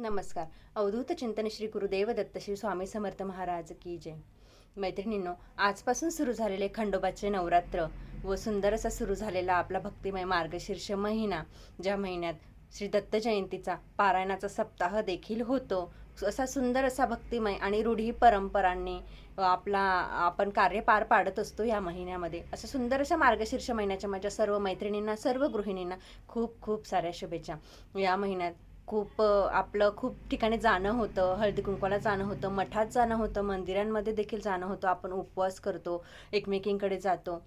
नमस्कार. अवधूत चिंतन श्री गुरुदेव दत्त श्री स्वामी समर्थ महाराज की जय. मैत्रिणींनो, आजपासून सुरू झालेले खंडोबाचे नवरात्र व सुंदर असा सुरू झालेला आपला भक्तिमय मार्गशीर्ष महिना, ज्या महिन्यात श्री दत्त जयंतीचा पारायणाचा सप्ताह देखील होतो, असा सुंदर असा भक्तिमय आणि रूढी परंपरांनी आपण कार्य पार पाडत असतो या महिन्यामध्ये. असं सुंदर अशा मार्गशीर्ष महिन्याच्या माझ्या सर्व मैत्रिणींना, सर्व गृहिणींना खूप खूप साऱ्या शुभेच्छा. या महिन्यात खूप ठिकाणी जाणं होतं, हळदी कुंकवाला जाणं होतं, मठात जाणं होतं, मंदिरांमध्ये देखील जाणं होतं. आपण उपवास करतो, एकमेकींकडे जातो.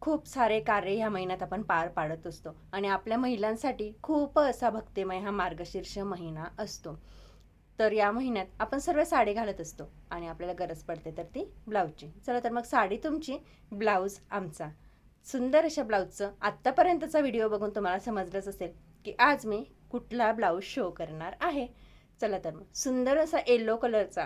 खूप सारे कार्य ह्या महिन्यात आपण पार पाडत असतो आणि आपल्या महिलांसाठी खूप असा भक्तिमय हा मार्गशीर्ष महिना असतो. तर या महिन्यात आपण सर्व साडी घालत असतो आणि आपल्याला गरज पडते तर ती ब्लाऊजची. चला तर मग साडी तुमची, ब्लाऊज आमचा. सुंदर अशा ब्लाऊजचं आत्तापर्यंतचा व्हिडिओ बघून तुम्हाला समजलंच असेल की आज मी कुठला ब्लाऊज शो करणार आहे. चला तर मग सुंदर असा येलो कलरचा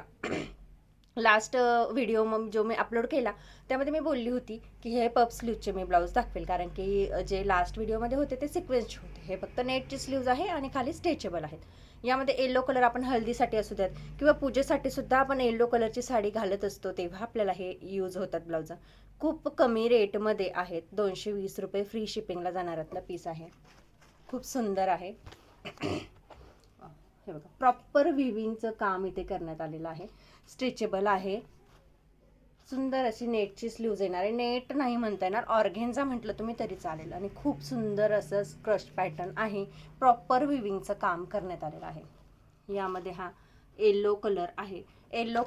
लास्ट व्हिडिओ मग जो मी अपलोड केला त्यामध्ये मी बोलली होती की हे पफ स्लीवचे मी ब्लाऊज दाखवेल, कारण की जे लास्ट व्हिडिओमध्ये होते ते सिक्वेन्सचे होते. हे फक्त नेटची स्लीव्ज आहे आणि खाली स्ट्रेचेबल आहेत. यामध्ये येलो कलर आपण हळदीसाठी असू द्यात किंवा पूजेसाठी सुद्धा आपण येलो कलरची साडी घालत असतो, तेव्हा आपल्याला हे यूज होतात ब्लाऊज. खूप कमी रेटमध्ये आहेत. 220 रुपये फ्री शिपिंगला जाणाऱ्यातला पीस आहे. खूप सुंदर आहे. हे बघा, प्रॉपर विविंगचं काम इथे करण्यात आलेलं आहे. स्ट्रेचेबल आहे. सुंदर अशी नेटची स्लीव्ज येणार आहे. नेट नाही म्हणता येणार, ऑर्गेन्झा म्हटलं तुम्ही तरी चालेल. आणि खूप सुंदर असं क्रश पॅटर्न आहे. प्रॉपर विविंगचं काम करण्यात आलेलं आहे. यामध्ये हा येलो कलर आहे. येलो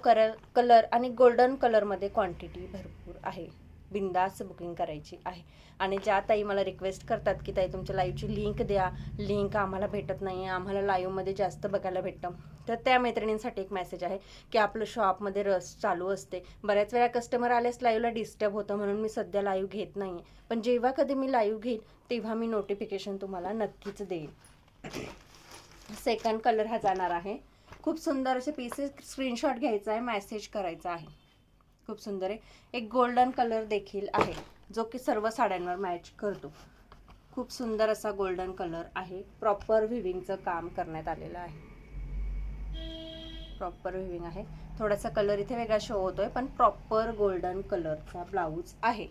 कलर आणि गोल्डन कलरमध्ये क्वांटिटी भरपूर आहे. बिंदास बुकिंग करायची आहे. आणि ज्या ताई मला रिक्वेस्ट करतात की ताई तुमच्या लाईव्हची लिंक द्या, लिंक आम्हाला भेटत नाही, आम्हाला लाईव्हमध्ये जास्त बघायला भेटतं, तर त्या मैत्रिणींसाठी एक मेसेज आहे की आपलं शॉपमध्ये रस चालू असते. बऱ्याच वेळा कस्टमर आल्यास लाईव्हला डिस्टर्ब होतं, म्हणून मी सध्या लाईव्ह घेत नाही आहे. पण जेव्हा कधी मी लाईव्ह घेईन तेव्हा मी नोटिफिकेशन तुम्हाला नक्कीच देईन. सेकंड कलर हा जाणार आहे. खूप सुंदर असे पीसेस, स्क्रीनशॉट घ्यायचा आहे, मेसेज करायचा आहे. खूप सुंदर आहे. एक गोल्डन कलर देखील आहे जो की सर्व साड्यांवर मॅच करतो. खूप सुंदर असा गोल्डन कलर आहे. प्रॉपर विविंगचं काम करण्यात आलेलं आहे. प्रॉपर विविंग आहे. थोडासा कलर इथे वेगळा शो होतोय, पण प्रॉपर गोल्डन कलरचा ब्लाऊज आहे.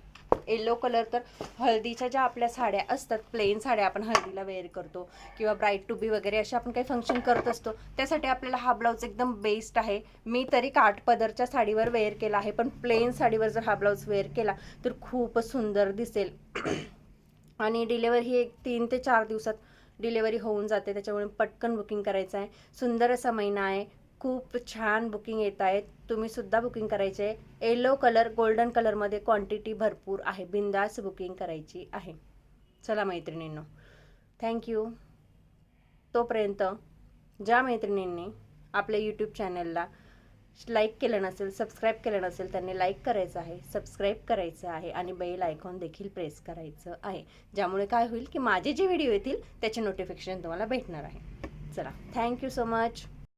येलो कलर तर हळदीच्या ज्या आपल्या साड्या असतात, प्लेन साड्या आपण हळदीला वेअर करतो किंवा ब्राईड टू बी वगैरे असे आपण काही फंक्शन करत असतो, त्यासाठी आपल्याला हा ब्लाऊज एकदम बेस्ट आहे. मी तरी काठ पदरच्या साडीवर वेअर केला आहे, पण प्लेन साडीवर जर हा ब्लाऊज वेअर केला तर खूप सुंदर दिसेल. आणि डिलेवरी ही 3 ते 4 दिवसात डिलेवरी होऊन जाते, त्याच्यामुळे पटकन बुकिंग करायचं आहे. सुंदर असा महिना आहे. खूप छान बुकिंग येत आहेत. तुम्ही सुद्धा बुकिंग करायचे आहे. येलो कलर गोल्डन कलरमध्ये क्वांटिटी भरपूर आहे. बिंदास बुकिंग करायची आहे. चला मैत्रिणींनो, थँक्यू. तोपर्यंत ज्या मैत्रिणींनी आपल्या यूट्यूब चॅनलला लाईक केलं नसेल, सबस्क्राईब केलं नसेल, त्यांनी लाईक करायचं आहे, सबस्क्राईब करायचं आहे आणि बेल आयकॉन देखील प्रेस करायचं आहे, ज्यामुळे काय होईल की माझे जे व्हिडिओ येतील त्याचे नोटिफिकेशन तुम्हाला भेटणार आहे. चला, थँक्यू सो मच.